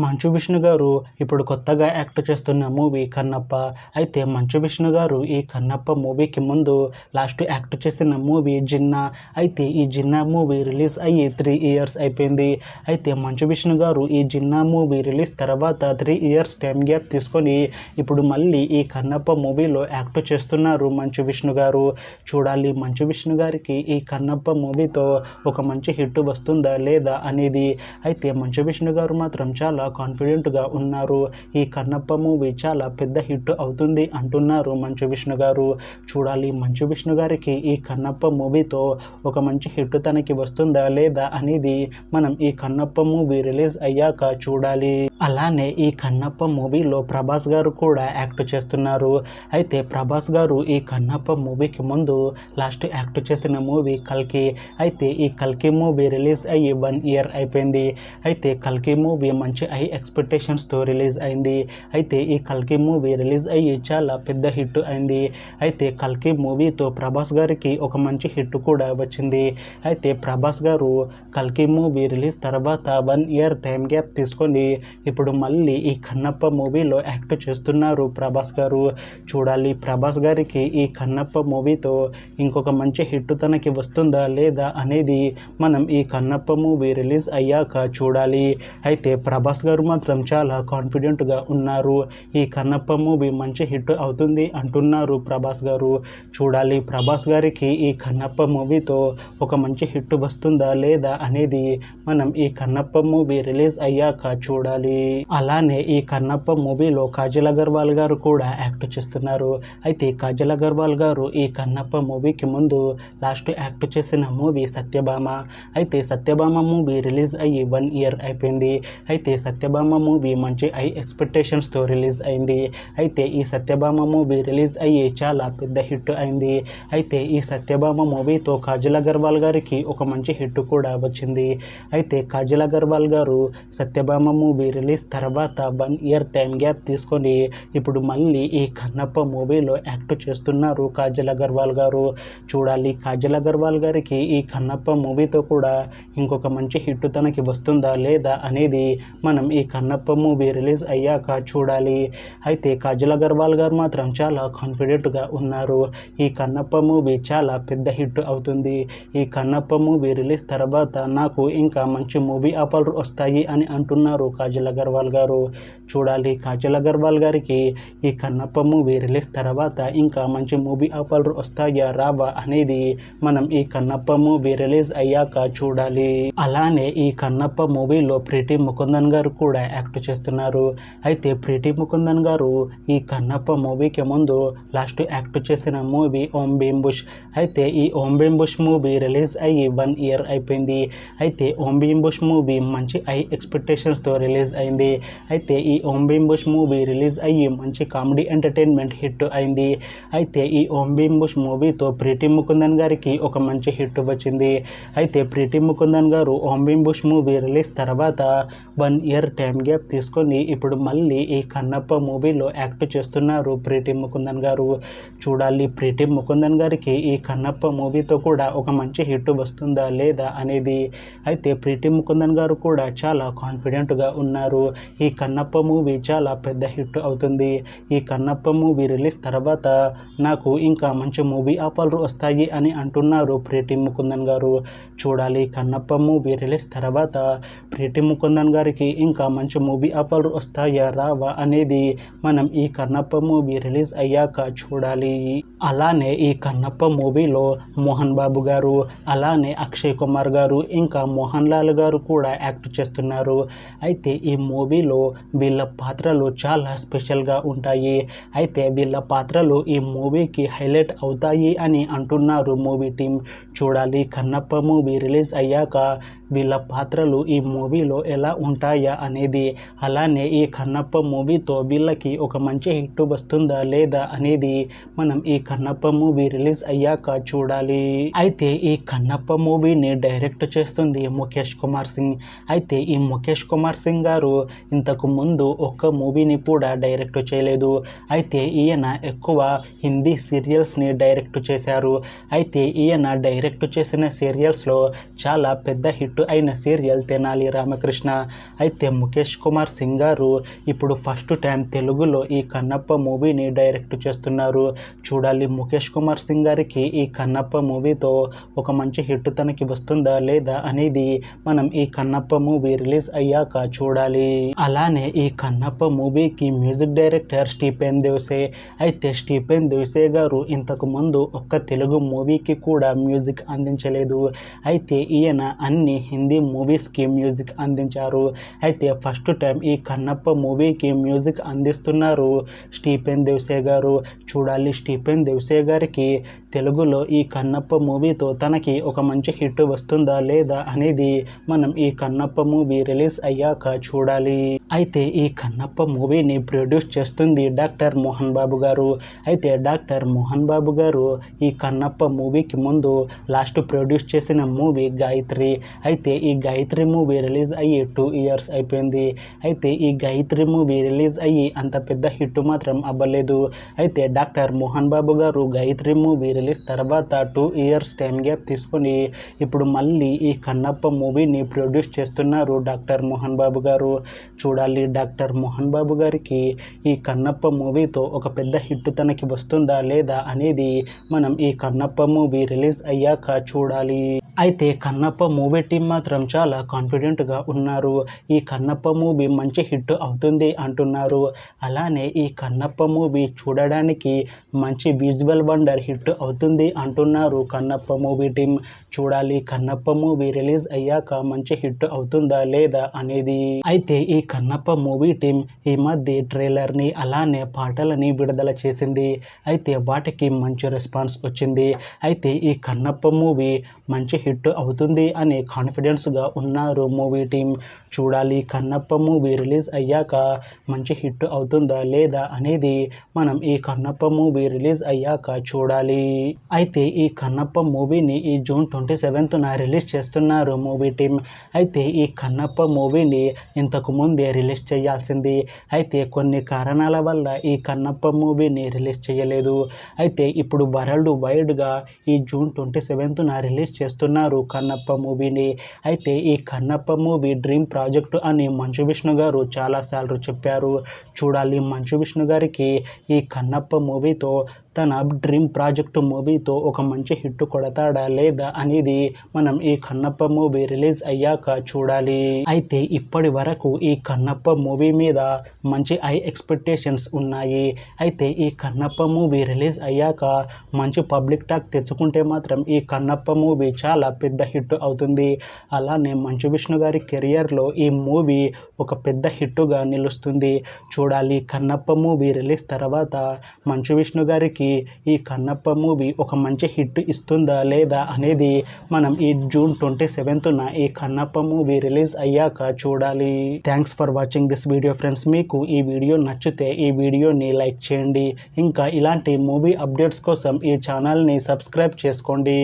మంచు విష్ణు గారు ఇప్పుడు కొత్తగా యాక్ట్ చేస్తున్న మూవీ కన్నప్ప. అయితే మంచు విష్ణు గారు ఈ కన్నప్ప మూవీకి ముందు లాస్ట్ యాక్ట్ చేసిన మూవీ జిన్నా. అయితే ఈ జిన్నా మూవీ రిలీజ్ అయ్యి 3 ఇయర్స్ అయిపోయింది. అయితే మంచు విష్ణు గారు ఈ జిన్నా మూవీ రిలీజ్ తర్వాత 3 ఇయర్స్ టైం గ్యాప్ తీసుకొని ఇప్పుడు మళ్ళీ ఈ కన్నప్ప మూవీలో యాక్ట్ చేస్తున్నారు మంచు విష్ణు గారు. చూడాలి మంచు విష్ణు గారికి ఈ కన్నప్ప మూవీతో ఒక మంచి హిట్ వస్తుందా లేదా అనేది. అయితే మంచు విష్ణు గారు మాత్రం చాలా కాన్ఫిడెంట్గా ఉన్నారు. ఈ కన్నప్ప మూవీ చాలా పెద్ద హిట్ అవుతుంది అంటున్నారు మంచు విష్ణు గారు. చూడాలి మంచు విష్ణు గారికి ఈ కన్నప్ప మూవీతో ఒక మంచి హిట్ తనకి వస్తుందా లేదా అనేది మనం ఈ కన్నప్ప మూవీ రిలీజ్ అయ్యాక చూడాలి. అలానే ఈ కన్నప్ప మూవీలో ప్రభాస్ గారు కూడా యాక్ట్ చేస్తున్నారు. అయితే ప్రభాస్ గారు ఈ కన్నప్ప మూవీకి ముందు లాస్ట్ యాక్ట్ చేసిన మూవీ కల్కి. అయితే ఈ కల్కి మూవీ రిలీజ్ అయ్యి 1 ఇయర్ అయిపోయింది. అయితే కల్కి మూవీ మంచి హై ఎక్స్పెక్టేషన్స్తో రిలీజ్ అయింది. అయితే ఈ కల్కి మూవీ రిలీజ్ అయ్యి చాలా పెద్ద హిట్ అయింది. అయితే కల్కి మూవీతో ప్రభాస్ గారికి ఒక మంచి హిట్ కూడా వచ్చింది. అయితే ప్రభాస్ గారు కల్కి మూవీ రిలీజ్ తర్వాత 1 ఇయర్ టైం గ్యాప్ తీసుకొని ఇప్పుడు మళ్ళీ ఈ కన్నప్ప మూవీలో యాక్ట్ చేస్తున్నారు ప్రభాస్ గారు. చూడాలి ప్రభాస్ గారికి ఈ కన్నప్ప మూవీతో ఇంకొక మంచి హిట్ తనకి వస్తుందా లేదా అనేది మనం ఈ కన్నప్ప మూవీ రిలీజ్ అయ్యాక చూడాలి. అయితే ప్రభాస్ గారు మాత్రం చాలా కాన్ఫిడెంట్గా ఉన్నారు. ఈ కన్నప్ప మూవీ మంచి హిట్ అవుతుంది అంటున్నారు ప్రభాస్ గారు. చూడాలి ప్రభాస్ గారికి ఈ కన్నప్ప మూవీతో ఒక మంచి హిట్ వస్తుందా లేదా అనేది మనం ఈ కన్నప్ప మూవీ రిలీజ్ అయ్యాక చూడాలి. అలానే ఈ కన్నప్ప మూవీలో కాజల్ అగర్వాల్ గారు కూడా యాక్ట్ చేస్తున్నారు. అయితే కాజల్ అగర్వాల్ గారు ఈ కన్నప్ప మూవీకి ముందు లాస్ట్ యాక్ట్ చేసిన మూవీ సత్యభామ. అయితే సత్యభామ మూవీ రిలీజ్ అయ్యి 1 ఇయర్ అయిపోయింది. అయితే సత్యభామ మూవీ మంచి హై ఎక్స్పెక్టేషన్స్తో రిలీజ్ అయింది. అయితే ఈ సత్యభామ మూవీ రిలీజ్ అయ్యి చాలా పెద్ద హిట్ అయింది. అయితే ఈ సత్యభామ మూవీతో కాజల్ అగర్వాల్ గారికి ఒక మంచి హిట్ కూడా వచ్చింది. అయితే కాజల్ అగర్వాల్ గారు సత్యభామ మూవీ రిలీజ్ తర్వాత 1 ఇయర్ టైం గ్యాప్ తీసుకొని ఇప్పుడు మళ్ళీ ఈ కన్నప్ప మూవీలో యాక్ట్ చేస్తున్నారు కాజల్ అగర్వాల్ గారు. చూడాలి కాజల్ అగర్వాల్ గారికి ఈ కన్నప్ప మూవీతో కూడా ఇంకొక మంచి హిట్ తనకి వస్తుందా లేదా అనేది మనం ఈ కన్నప్ప మూవీ రిలీజ్ అయ్యాక చూడాలి. అయితే కాజల్ అగర్వాల్ గారు మాత్రం చాలా కాన్ఫిడెంట్గా ఉన్నారు. ఈ కన్నప్ప మూవీ చాలా పెద్ద హిట్ అవుతుంది. ఈ కన్నప్ప మూవీ రిలీజ్ తర్వాత నాకు ఇంకా మంచి మూవీ ఆఫర్లు వస్తాయి అని అంటున్నారు కాజల్ అగర్వాల్ గారు. చూడాలి కాజల్ అగర్వాల్ గారికి ఈ కన్నప్ప మూవీ రిలీజ్ తర్వాత ఇంకా మంచి మూవీ ఆఫర్లు వస్తాయా రావా అనేది మనం ఈ కన్నప్ప మూవీ రిలీజ్ అయ్యాక చూడాలి. అలానే ఈ కన్నప్ప మూవీలో ప్రీతి ముకుందన్ గారు కూడా యాక్ట్ చేస్తున్నారు. అయితే ప్రీతి ముకుందన్ గారు ఈ కన్నప్ప మూవీకి ముందు లాస్ట్ యాక్ట్ చేసిన మూవీ ఓం భీమ్ బుష్. అయితే ఈ ఓం భీమ్ బుష్ మూవీ రిలీజ్ అయ్యి 1 ఇయర్ అయిపోయింది. అయితే ఓం భీమ్ బుష్ మూవీ మంచి హై ఎక్స్పెక్టేషన్స్తో రిలీజ్ అయింది. అయితే ఈ ఓం భీమ్ బుష్ మూవీ రిలీజ్ అయ్యి మంచి కామెడీ ఎంటర్టైన్మెంట్ హిట్ అయింది. అయితే ఈ ఓం భీమ్ బుష్ మూవీతో ప్రీతి ముకుందన్ గారికి ఒక మంచి హిట్ వచ్చింది. అయితే ప్రీతి ముకుందన్ గారు ఓం భీమ్ బుష్ మూవీ రిలీజ్ తర్వాత 1 ఇయర్ టైం గ్యాప్ తీసుకొని ఇప్పుడు మళ్ళీ ఈ కన్నప్ప మూవీలో యాక్ట్ చేస్తున్నారు ప్రీతి ముకుందన్ గారు. చూడాలి ప్రీతి ముకుందన్ గారికి ఈ కన్నప్ప మూవీతో కూడా ఒక మంచి హిట్ వస్తుందా లేదా అనేది. అయితే ప్రీతి ముకుందన్ గారు కూడా చాలా కాన్ఫిడెంట్గా ఉన్నారు. ఈ కన్నప్ప మూవీ చాలా పెద్ద హిట్ అవుతుంది. ఈ కన్నప్ప మూవీ రిలీజ్ తర్వాత నాకు ఇంకా మంచి మూవీ ఆఫర్లు వస్తాయి అని అంటున్నారు ప్రీతి ముకుందన్ గారు. చూడాలి కన్నప్ప మూవీ రిలీజ్ తర్వాత ప్రీతి ముకుందన్ గారికి ఇంకా మంచి మూవీ ఆఫర్లు వస్తాయా రావా అనేది మనం ఈ కన్నప్ప మూవీ రిలీజ్ అయ్యాక చూడాలి. అలానే ఈ కన్నప్ప మూవీలో మోహన్ బాబు గారు, అలానే అక్షయ్ కుమార్ గారు, ఇంకా మోహన్ లాల్ గారు కూడా యాక్ట్ చేస్తున్నారు. అయితే ఈ మూవీలో వీళ్ళ పాత్రలు చాలా స్పెషల్గా ఉంటాయి. అయితే వీళ్ళ పాత్రలు ఈ మూవీకి హైలైట్ అవుతాయి అని అంటున్నారు మూవీ టీం. చూడాలి కన్నప్ప మూవీ రిలీజ్ అయ్యాక వీళ్ళ పాత్రలు ఈ మూవీలో ఎలా ఉంటాయా అనేది. అలానే ఈ కన్నప్ప మూవీతో వీళ్ళకి ఒక మంచి హిట్ వస్తుందా లేదా అనేది మనం ఈ కన్నప్ప మూవీ రిలీజ్ అయ్యాక చూడాలి. అయితే ఈ కన్నప్ప మూవీని డైరెక్ట్ చేస్తుంది ముఖేష్ కుమార్ సింగ్. అయితే ఈ ముఖేష్ కుమార్ సింగ్ గారు ఇంతకు ముందు ఒక్క మూవీని కూడా డైరెక్ట్ చేయలేదు. అయితే ఈయన ఎక్కువ హిందీ సీరియల్స్ని డైరెక్ట్ చేశారు. అయితే ఈయన డైరెక్ట్ చేసిన సీరియల్స్లో చాలా పెద్ద హిట్ అయిన సీరియల్ తెనాలి రామకృష్ణ. అయితే ముఖేష్ కుమార్ సింగ్ గారు ఇప్పుడు ఫస్ట్ టైం తెలుగులో ఈ కన్నప్ప మూవీని డైరెక్ట్ చేస్తున్నారు. చూడాలి ముఖేష్ కుమార్ సింగ్ గారికి ఈ కన్నప్ప మూవీతో ఒక మంచి హిట్ తనకి వస్తుందా లేదా అనేది మనం ఈ కన్నప్ప మూవీ రిలీజ్ అయ్యాక చూడాలి. అలానే ఈ కన్నప్ప మూవీకి మ్యూజిక్ డైరెక్టర్ స్టీఫెన్ దేవ్సే. అయితే స్టీఫెన్ దేవ్సే గారు ఇంతకు ముందు ఒక్క తెలుగు మూవీకి కూడా మ్యూజిక్ అందించలేదు. అయితే ఈయన అన్ని హిందీ మూవీస్కి మ్యూజిక్ అందించారు. అయితే ఫస్ట్ టైం ఈ కన్నప్ప మూవీకి మ్యూజిక్ అందిస్తున్నారు స్టీఫెన్ దేవ్సే గారు. చూడాలి స్టీఫెన్ దేవ్సే గారికి తెలుగులో ఈ కన్నప్ప మూవీతో తనకి ఒక మంచి హిట్ వస్తుందా లేదా అనేది మనం ఈ కన్నప్ప మూవీ రిలీజ్ అయ్యాక చూడాలి. అయితే ఈ కన్నప్ప మూవీని ప్రొడ్యూస్ చేస్తుంది డాక్టర్ మోహన్ బాబు గారు. అయితే డాక్టర్ మోహన్ బాబు గారు ఈ కన్నప్ప మూవీకి ముందు లాస్ట్ ప్రొడ్యూస్ చేసిన మూవీ గాయత్రి. అయితే ఈ గాయత్రి మూవీ రిలీజ్ అయ్యి 2 years అయిపోయింది. అయితే ఈ గాయత్రి మూవీ రిలీజ్ అయ్యి అంత పెద్ద హిట్ మాత్రం అవ్వలేదు. అయితే డాక్టర్ మోహన్ బాబు గారు గాయత్రి మూవీ రిలీజ్ తర్వాత 2 years టైం గ్యాప్ తీసుకొని ఇప్పుడు మళ్ళీ ఈ కన్నప్ప మూవీని ప్రొడ్యూస్ చేస్తున్నారు డాక్టర్ మోహన్ బాబు గారు. చూడాలి డాక్టర్ మోహన్ బాబు గారికి ఈ కన్నప్ప మూవీతో ఒక పెద్ద హిట్ తనకి వస్తుందా లేదా అనేది మనం ఈ కన్నప్ప మూవీ రిలీజ్ అయ్యాక చూడాలి. అయితే కన్నప్ప మూవీ టీం మాత్రం చాలా కాన్ఫిడెంట్గా ఉన్నారు. ఈ కన్నప్ప మూవీ మంచి హిట్ అవుతుంది అంటున్నారు. అలానే ఈ కన్నప్ప మూవీ చూడడానికి మంచి విజువల్ వండర్ హిట్ అవుతుంది అంటున్నారు కన్నప్ప మూవీ టీం. చూడాలి కన్నప్ప మూవీ రిలీజ్ అయ్యాక మంచి హిట్ అవుతుందా లేదా అనేది. అయితే ఈ కన్నప్ప మూవీ టీం ఈ మధ్య ట్రైలర్ని అలానే పాటలని విడుదల చేసింది. అయితే వాటికి మంచి రెస్పాన్స్ వచ్చింది. అయితే ఈ కన్నప్ప మూవీ మంచి హిట్ అవుతుంది అని కాన్ఫిడెన్స్గా ఉన్నారు మూవీ టీం. చూడాలి కన్నప్ప మూవీ రిలీజ్ అయ్యాక మంచి హిట్ అవుతుందా లేదా అనేది మనం ఈ కన్నప్ప మూవీ రిలీజ్ అయ్యాక చూడాలి. అయితే ఈ కన్నప్ప మూవీని ఈ June 27న రిలీజ్ చేస్తున్నారు మూవీ టీం. అయితే ఈ కన్నప్ప మూవీని ఇంతకు ముందే రిలీజ్ చేయాల్సింది. అయితే కొన్ని కారణాల వల్ల ఈ కన్నప్ప మూవీని రిలీజ్ చేయలేదు. అయితే ఇప్పుడు వరల్డ్ వైడ్గా ఈ June 27న రిలీజ్ చేస్తున్నారు కన్నప్ప మూవీని. అయితే ఈ కన్నప్ప మూవీ డ్రీమ్ ప్రాజెక్టు అని మంచు విష్ణు గారు చాలాసార్లు చెప్పారు. చూడాలి మంచు విష్ణు గారికి ఈ కన్నప్ప మూవీతో తన డ్రీమ్ ప్రాజెక్టు మూవీతో ఒక మంచి హిట్ కొడతాడా లేదా అనేది మనం ఈ కన్నప్ప మూవీ రిలీజ్ అయ్యాక చూడాలి. అయితే ఇప్పటి వరకు ఈ కన్నప్ప మూవీ మీద మంచి హై ఎక్స్పెక్టేషన్స్ ఉన్నాయి. అయితే ఈ కన్నప్ప మూవీ రిలీజ్ అయ్యాక మంచి పబ్లిక్ టాక్ తెచ్చుకుంటే మాత్రం ఈ కన్నప్ప మూవీ చాలా పెద్ద హిట్ అవుతుంది. అలానే మంచు విష్ణు గారి కెరియర్లో ఈ మూవీ ఒక పెద్ద హిట్గా నిలుస్తుంది. చూడాలి కన్నప్ప మూవీ రిలీజ్ తర్వాత మంచు విష్ణు గారికి ఈ కన్నప్ప మూవీ ఒక మంచి హిట్ ఇస్తుందా లేదా అనేది మనం ఈ June 27న ఈ కన్నప్ప మూవీ రిలీజ్ అయ్యాక చూడాలి. Thanks for watching this video friends. మీకు ఈ వీడియో నచ్చితే ఈ వీడియోని లైక్ చేయండి. ఇంకా ఇలాంటి మూవీ అప్డేట్స్ కోసం ఈ ఛానల్ని సబ్స్క్రైబ్ చేసుకోండి.